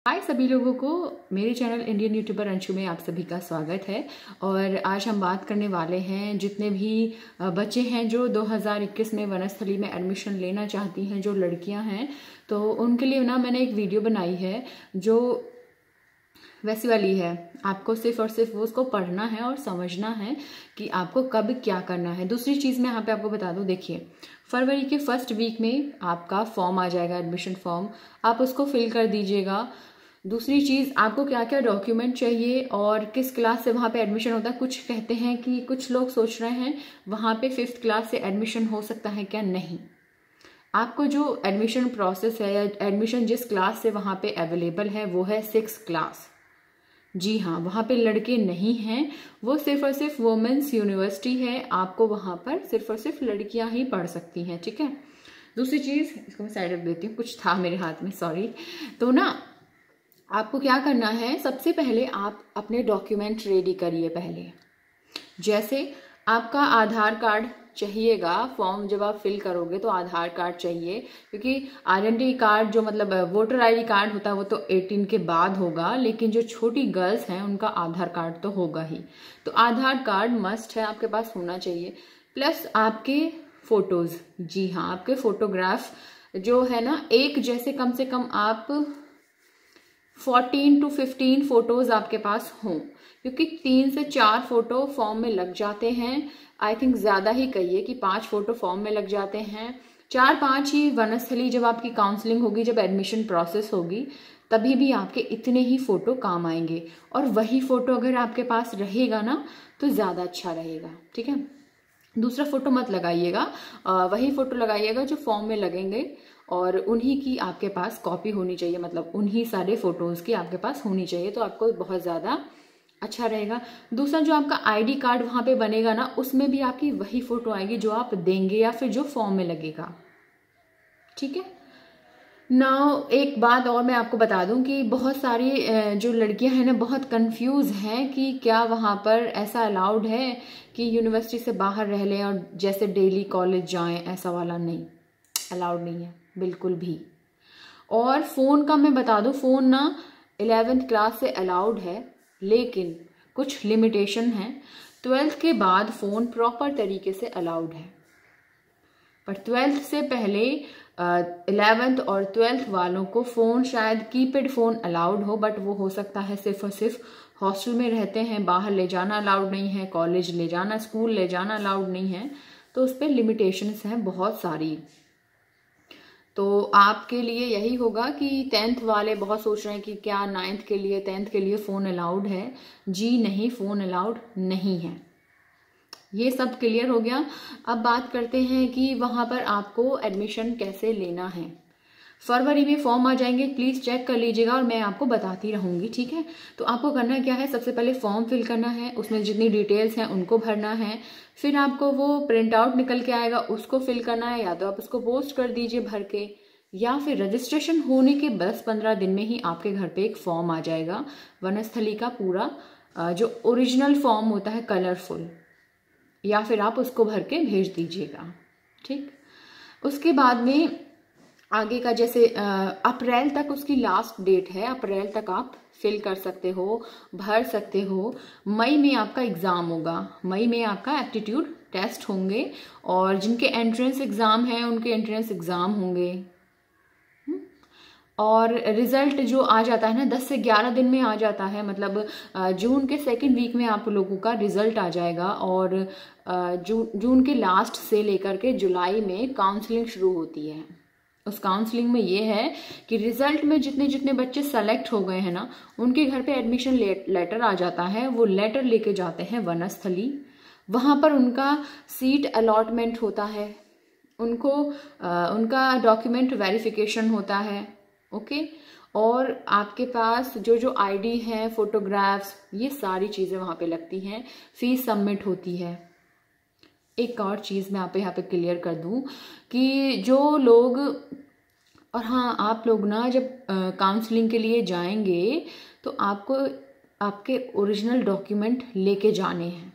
हाय सभी लोगों को, मेरे चैनल इंडियन यूट्यूबर अंशु में आप सभी का स्वागत है। और आज हम बात करने वाले हैं जितने भी बच्चे हैं जो 2021 में वनस्थली में एडमिशन लेना चाहती हैं, जो लड़कियां हैं, तो उनके लिए ना मैंने एक वीडियो बनाई है जो वैसी वाली है। आपको सिर्फ और सिर्फ वो उसको पढ़ना है और समझना है कि आपको कब क्या करना है। दूसरी चीज़ मैं यहाँ पे आपको बता दूँ, देखिए फरवरी के फर्स्ट वीक में आपका फॉर्म आ जाएगा, एडमिशन फॉर्म, आप उसको फिल कर दीजिएगा। दूसरी चीज़, आपको क्या क्या डॉक्यूमेंट चाहिए और किस क्लास से वहाँ पे एडमिशन होता है। कुछ कहते हैं कि कुछ लोग सोच रहे हैं वहाँ पे 5th क्लास से एडमिशन हो सकता है, क्या नहीं। आपको जो एडमिशन प्रोसेस है या एडमिशन जिस क्लास से वहाँ पे अवेलेबल है वो है 6th क्लास। जी हाँ, वहाँ पे लड़के नहीं हैं, वो सिर्फ और सिर्फ वुमेन्स यूनिवर्सिटी है। आपको वहाँ पर सिर्फ और सिर्फ लड़कियाँ ही पढ़ सकती हैं, ठीक है। दूसरी चीज़, इसको मैं साइड रख देती हूँ, कुछ था मेरे हाथ में, सॉरी। तो ना आपको क्या करना है, सबसे पहले आप अपने डॉक्यूमेंट रेडी करिए। पहले जैसे आपका आधार कार्ड चाहिएगा, फॉर्म जब आप फिल करोगे तो आधार कार्ड चाहिए, क्योंकि आइडेंटिटी कार्ड जो मतलब वोटर आईडी कार्ड होता है वो तो 18 के बाद होगा, लेकिन जो छोटी गर्ल्स हैं उनका आधार कार्ड तो होगा ही। तो आधार कार्ड मस्ट है, आपके पास होना चाहिए। प्लस आपके फोटोज, जी हाँ, आपके फोटोग्राफ जो है ना, एक जैसे कम से कम आप 14 to 15 फोटोज आपके पास हों, क्योंकि 3 से 4 फोटो फॉर्म में लग जाते हैं। आई थिंक ज़्यादा ही कहिए कि 5 फोटो फॉर्म में लग जाते हैं, 4-5 ही वनस्थली जब आपकी काउंसलिंग होगी, जब एडमिशन प्रोसेस होगी, तभी भी आपके इतने ही फोटो काम आएंगे। और वही फोटो अगर आपके पास रहेगा ना तो ज़्यादा अच्छा रहेगा, ठीक है। दूसरा फोटो मत लगाइएगा, वही फोटो लगाइएगा जो फॉर्म में लगेंगे, और उन्हीं की आपके पास कॉपी होनी चाहिए, मतलब उन्हीं सारे फोटोज़ की आपके पास होनी चाहिए, तो आपको बहुत ज़्यादा अच्छा रहेगा। दूसरा, जो आपका आईडी कार्ड वहाँ पे बनेगा ना, उसमें भी आपकी वही फ़ोटो आएगी जो आप देंगे या फिर जो फॉर्म में लगेगा, ठीक है। नाउ एक बात और मैं आपको बता दूं कि बहुत सारी जो लड़कियां हैं ना बहुत कंफ्यूज हैं कि क्या वहाँ पर ऐसा अलाउड है कि यूनिवर्सिटी से बाहर रह लें और जैसे डेली कॉलेज जाएं, ऐसा वाला नहीं, अलाउड नहीं है बिल्कुल भी। और फ़ोन का मैं बता दूं, फ़ोन ना 11th क्लास से अलाउड है, लेकिन कुछ लिमिटेशन है। 12th के बाद फ़ोन प्रॉपर तरीके से अलाउड है, पर 12th से पहले 11th और 12th वालों को फ़ोन शायद कीपैड फ़ोन अलाउड हो, बट वो हो सकता है सिर्फ और सिर्फ हॉस्टल में रहते हैं, बाहर ले जाना अलाउड नहीं है, कॉलेज ले जाना, स्कूल ले जाना अलाउड नहीं है, तो उस पर लिमिटेशंस हैं बहुत सारी। तो आपके लिए यही होगा कि 10th वाले बहुत सोच रहे हैं कि क्या 9th के लिए 10th के लिए फ़ोन अलाउड है। जी नहीं, फ़ोन अलाउड नहीं है। ये सब क्लियर हो गया। अब बात करते हैं कि वहाँ पर आपको एडमिशन कैसे लेना है। फरवरी में फॉर्म आ जाएंगे, प्लीज़ चेक कर लीजिएगा और मैं आपको बताती रहूँगी, ठीक है। तो आपको करना क्या है, सबसे पहले फॉर्म फिल करना है, उसमें जितनी डिटेल्स हैं उनको भरना है। फिर आपको वो प्रिंट आउट निकल के आएगा, उसको फिल करना है, या तो आप उसको पोस्ट कर दीजिए भर के, या फिर रजिस्ट्रेशन होने के 10-15 दिन में ही आपके घर पे एक फॉर्म आ जाएगा वनस्थली का पूरा, जो ओरिजिनल फॉर्म होता है कलरफुल, या फिर आप उसको भर के भेज दीजिएगा, ठीक। उसके बाद में आगे का, जैसे अप्रैल तक उसकी लास्ट डेट है, अप्रैल तक आप फिल कर सकते हो, भर सकते हो। मई में आपका एग्ज़ाम होगा, मई में आपका एप्टीट्यूड टेस्ट होंगे, और जिनके एंट्रेंस एग्ज़ाम हैं उनके एंट्रेंस एग्ज़ाम होंगे। और रिज़ल्ट जो आ जाता है ना 10 से 11 दिन में आ जाता है, मतलब जून के 2nd वीक में आप लोगों का रिज़ल्ट आ जाएगा, और जून के लास्ट से लेकर के जुलाई में काउंसलिंग शुरू होती है। उस काउंसलिंग में ये है कि रिज़ल्ट में जितने जितने बच्चे सेलेक्ट हो गए हैं ना, उनके घर पे एडमिशन लेटर आ जाता है, वो लेटर लेके जाते हैं वनस्थली, वहाँ पर उनका सीट अलॉटमेंट होता है, उनको उनका डॉक्यूमेंट वेरिफिकेशन होता है, ओके। और आपके पास जो जो आईडी है, फोटोग्राफ्स, ये सारी चीज़ें वहाँ पे लगती हैं, फीस सबमिट होती है। एक और चीज़ मैं यहाँ पे क्लियर कर दूँ कि जो लोग, और हाँ, आप लोग ना जब काउंसलिंग के लिए जाएंगे तो आपको आपके ओरिजिनल डॉक्यूमेंट लेके जाने हैं,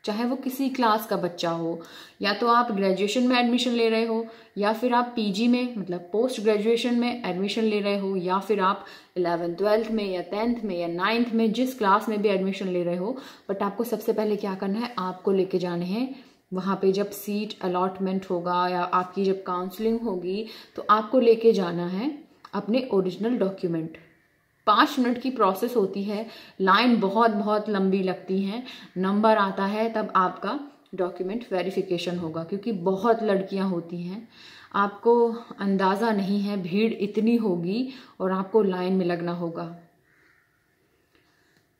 चाहे वो किसी क्लास का बच्चा हो, या तो आप ग्रेजुएशन में एडमिशन ले रहे हो, या फिर आप पीजी में मतलब पोस्ट ग्रेजुएशन में एडमिशन ले रहे हो, या फिर आप 11th 12th में या 10th में या 9th में जिस क्लास में भी एडमिशन ले रहे हो। बट आपको सबसे पहले क्या करना है, आपको लेके जाने हैं वहाँ पे जब सीट अलॉटमेंट होगा या आपकी जब काउंसलिंग होगी, तो आपको लेके जाना है अपने ओरिजिनल डॉक्यूमेंट। 5 मिनट की प्रोसेस होती है, लाइन बहुत बहुत लंबी लगती है, नंबर आता है तब आपका डॉक्यूमेंट वेरिफिकेशन होगा, क्योंकि बहुत लड़कियां होती हैं, आपको अंदाज़ा नहीं है भीड़ इतनी होगी और आपको लाइन में लगना होगा।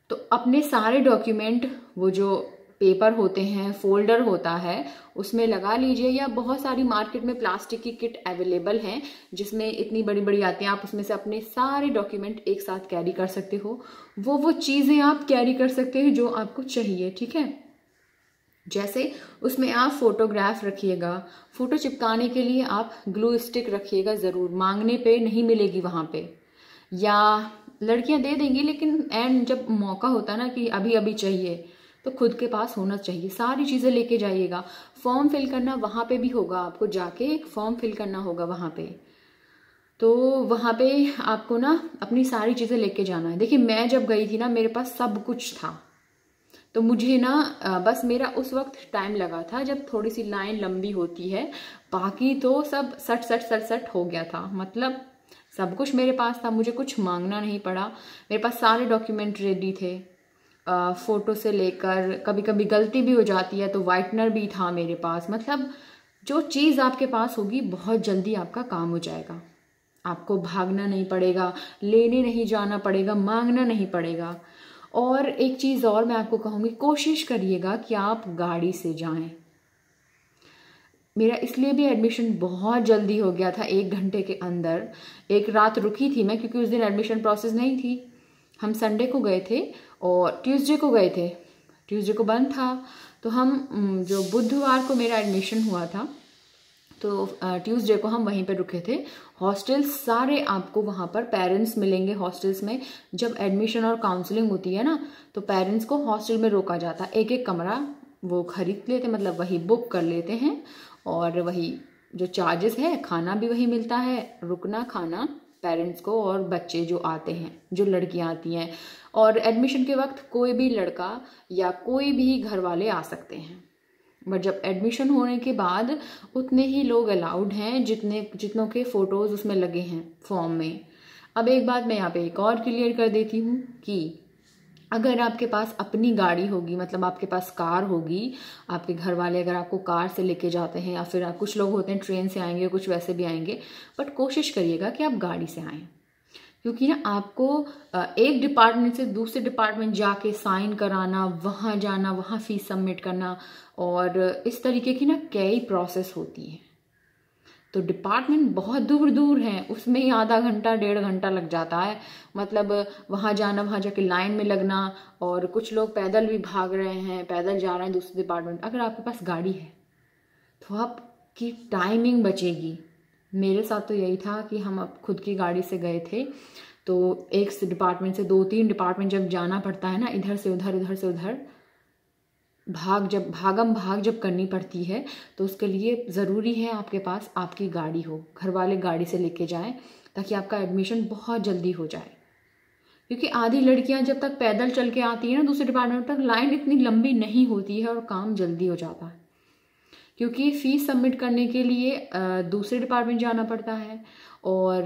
तो अपने सारे डॉक्यूमेंट, वो जो पेपर होते हैं, फोल्डर होता है, उसमें लगा लीजिए, या बहुत सारी मार्केट में प्लास्टिक की किट अवेलेबल हैं जिसमें इतनी बड़ी बड़ी आती हैं, आप उसमें से अपने सारे डॉक्यूमेंट एक साथ कैरी कर सकते हो। वो चीज़ें आप कैरी कर सकते हो जो आपको चाहिए, ठीक है। जैसे उसमें आप फोटोग्राफ रखिएगा, फोटो चिपकाने के लिए आप ग्लू स्टिक रखिएगा ज़रूर, मांगने पे नहीं मिलेगी वहाँ पे, या लड़कियां दे देंगी, लेकिन एंड जब मौका होता है ना कि अभी अभी चाहिए, तो खुद के पास होना चाहिए। सारी चीज़ें लेके जाइएगा। फॉर्म फिल करना वहाँ पे भी होगा, आपको जाके एक फॉर्म फिल करना होगा वहाँ पे, तो वहाँ पे आपको ना अपनी सारी चीज़ें लेके जाना है। देखिए मैं जब गई थी ना, मेरे पास सब कुछ था, तो मुझे ना बस मेरा उस वक्त टाइम लगा था जब थोड़ी सी लाइन लंबी होती है, बाकी तो सब सट हो गया था। मतलब सब कुछ मेरे पास था, मुझे कुछ मांगना नहीं पड़ा, मेरे पास सारे डॉक्यूमेंट रेडी थे, फ़ोटो से लेकर, कभी कभी गलती भी हो जाती है तो वाइटनर भी था मेरे पास। मतलब जो चीज़ आपके पास होगी बहुत जल्दी आपका काम हो जाएगा, आपको भागना नहीं पड़ेगा, लेने नहीं जाना पड़ेगा, मांगना नहीं पड़ेगा। और एक चीज़ और मैं आपको कहूँगी, कोशिश करिएगा कि आप गाड़ी से जाएं। मेरा इसलिए भी एडमिशन बहुत जल्दी हो गया था, 1 घंटे के अंदर। एक रात रुकी थी मैं, क्योंकि उस दिन एडमिशन प्रोसेस नहीं थी। हम संडे को गए थे और ट्यूसडे को गए थे, ट्यूसडे को बंद था, तो हम जो बुधवार को मेरा एडमिशन हुआ था, तो ट्यूसडे को हम वहीं पे रुके थे। हॉस्टल्स सारे आपको वहाँ पर पेरेंट्स मिलेंगे हॉस्टल्स में। जब एडमिशन और काउंसलिंग होती है ना, तो पेरेंट्स को हॉस्टल में रोका जाता है, एक एक कमरा वो खरीद लेते, मतलब वही बुक कर लेते हैं, और वही जो चार्जेस है, खाना भी वही मिलता है, रुकना खाना पेरेंट्स को और बच्चे जो आते हैं, जो लड़कियां आती हैं। और एडमिशन के वक्त कोई भी लड़का या कोई भी घर वाले आ सकते हैं, बट जब एडमिशन होने के बाद उतने ही लोग अलाउड हैं जितनों के फ़ोटोज़ उसमें लगे हैं फॉर्म में। अब एक बात मैं यहाँ पे एक और क्लियर कर देती हूँ कि अगर आपके पास अपनी गाड़ी होगी, मतलब आपके पास कार होगी, आपके घर वाले अगर आपको कार से लेके जाते हैं, या फिर कुछ लोग होते हैं ट्रेन से आएंगे, कुछ वैसे भी आएंगे, बट कोशिश करिएगा कि आप गाड़ी से आएँ, क्योंकि ना आपको एक डिपार्टमेंट से दूसरे डिपार्टमेंट जाके साइन कराना, वहाँ जाना, वहाँ फीस सबमिट करना, और इस तरीके की ना कई प्रोसेस होती है। तो डिपार्टमेंट बहुत दूर दूर हैं, उसमें ही आधा घंटा 1.5 घंटा लग जाता है। मतलब वहाँ जाना, वहाँ जाके लाइन में लगना, और कुछ लोग पैदल भी भाग रहे हैं, पैदल जा रहे हैं दूसरे डिपार्टमेंट। अगर आपके पास गाड़ी है तो आपकी टाइमिंग बचेगी। मेरे साथ तो यही था कि हम अब खुद की गाड़ी से गए थे, तो एक डिपार्टमेंट से 2-3 डिपार्टमेंट जब जाना पड़ता है ना, इधर से उधर, इधर से उधर, भागम भाग जब करनी पड़ती है, तो उसके लिए ज़रूरी है आपके पास आपकी गाड़ी हो, घर वाले गाड़ी से लेके जाएं, ताकि आपका एडमिशन बहुत जल्दी हो जाए। क्योंकि आधी लड़कियां जब तक पैदल चल के आती हैं ना दूसरे डिपार्टमेंट तक, लाइन इतनी लंबी नहीं होती है और काम जल्दी हो जाता है, क्योंकि फीस सबमिट करने के लिए दूसरे डिपार्टमेंट जाना पड़ता है, और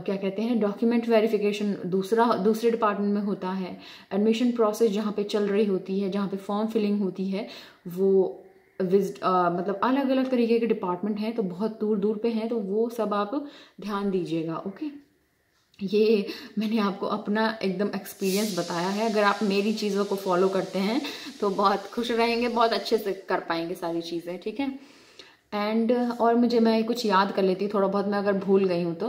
क्या कहते हैं, डॉक्यूमेंट वेरिफिकेशन दूसरे डिपार्टमेंट में होता है। एडमिशन प्रोसेस जहाँ पे चल रही होती है, जहाँ पे फॉर्म फिलिंग होती है, वो मतलब अलग अलग तरीके के डिपार्टमेंट हैं, तो बहुत दूर दूर पे हैं, तो वो सब आप ध्यान दीजिएगा। ओके, ये मैंने आपको अपना एकदम एक्सपीरियंस बताया है। अगर आप मेरी चीज़ों को फॉलो करते हैं तो बहुत खुश रहेंगे, बहुत अच्छे से कर पाएंगे सारी चीज़ें, ठीक है। एंड और मैं कुछ याद कर लेती हूँ थोड़ा बहुत, मैं अगर भूल गई हूँ तो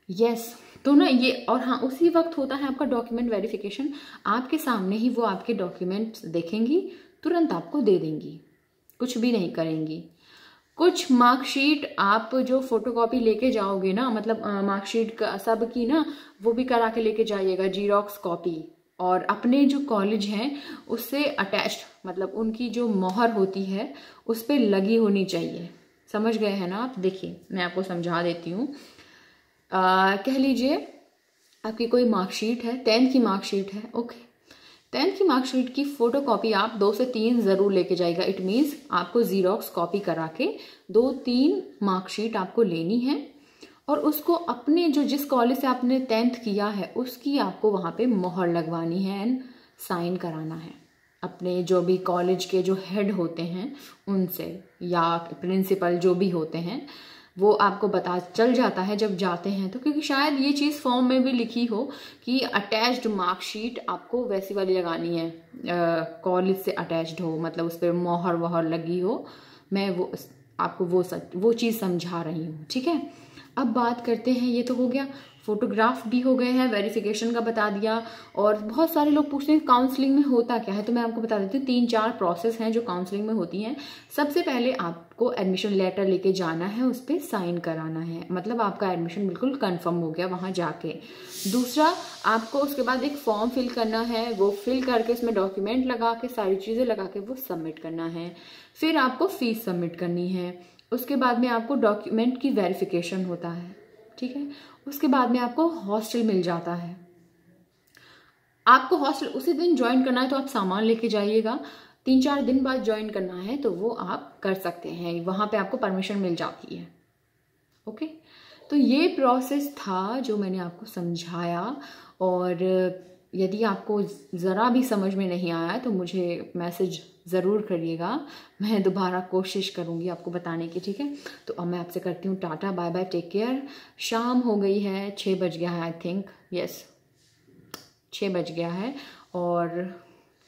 यस, तो ना ये, और हाँ, उसी वक्त होता है आपका डॉक्यूमेंट वेरिफिकेशन। आपके सामने ही वो आपके डॉक्यूमेंट्स देखेंगी, तुरंत आपको दे देंगी, कुछ भी नहीं करेंगी। कुछ मार्कशीट आप जो फोटोकॉपी लेके जाओगे ना, मतलब मार्कशीट का सब की ना, वो भी करा के लेके जाइएगा, जीरोक्स कॉपी, और अपने जो कॉलेज हैं उससे अटैच्ड, मतलब उनकी जो मोहर होती है उस पर लगी होनी चाहिए। समझ गए हैं ना आप? देखिए मैं आपको समझा देती हूँ। कह लीजिए आपकी कोई मार्कशीट है, 10th की मार्कशीट है, ओके। 10th की मार्कशीट की फोटोकॉपी आप 2 से 3 ज़रूर लेके जाइएगा। इट मीन्स आपको ज़ीरॉक्स कॉपी करा के 2-3 मार्कशीट आपको लेनी है और उसको अपने जो जिस कॉलेज से आपने 10th किया है उसकी आपको वहाँ पे मोहर लगवानी है एंड साइन कराना है अपने जो भी कॉलेज के जो हेड होते हैं उनसे, या प्रिंसिपल जो भी होते हैं, वो आपको पता चल जाता है जब जाते हैं तो। क्योंकि शायद ये चीज़ फॉर्म में भी लिखी हो कि अटैच्ड मार्कशीट आपको वैसी वाली लगानी है, कॉलेज से अटैच्ड हो, मतलब उस पर मोहर वोहर लगी हो। मैं वो आपको वो चीज़ समझा रही हूँ, ठीक है। अब बात करते हैं, ये तो हो गया, फोटोग्राफ भी हो गए हैं, वेरिफिकेशन का बता दिया। और बहुत सारे लोग पूछते हैं काउंसलिंग में होता क्या है, तो मैं आपको बता देती हूँ 3-4 प्रोसेस हैं जो काउंसलिंग में होती हैं। सबसे पहले आपको एडमिशन लेटर लेके जाना है, उस पर साइन कराना है, मतलब आपका एडमिशन बिल्कुल कंफर्म हो गया वहाँ जाके। दूसरा, आपको उसके बाद एक फॉर्म फिल करना है, वो फिल करके उसमें डॉक्यूमेंट लगा के सारी चीज़ें लगा के वो सबमिट करना है। फिर आपको फीस सबमिट करनी है। उसके बाद में आपको डॉक्यूमेंट की वेरिफिकेशन होता है, ठीक है। उसके बाद में आपको हॉस्टल मिल जाता है। आपको हॉस्टल उसी दिन ज्वाइन करना है तो आप सामान लेके जाइएगा। 3-4 दिन बाद ज्वाइन करना है तो वो आप कर सकते हैं, वहाँ पे आपको परमिशन मिल जाती है, ओके। तो ये प्रोसेस था जो मैंने आपको समझाया। और यदि आपको ज़रा भी समझ में नहीं आया तो मुझे मैसेज ज़रूर करिएगा, मैं दोबारा कोशिश करूँगी आपको बताने की, ठीक है। तो अब मैं आपसे करती हूँ tata, bye bye, take care. शाम हो गई है, 6 बज गया है, आई थिंक, यस 6 बज गया है। और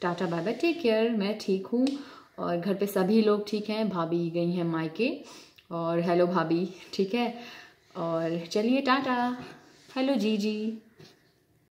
tata, bye bye, take care. मैं ठीक हूँ और घर पे सभी लोग ठीक हैं, भाभी गई हैं मायके, और हेलो भाभी, ठीक है। और चलिए टाटा, हेलो जी जी।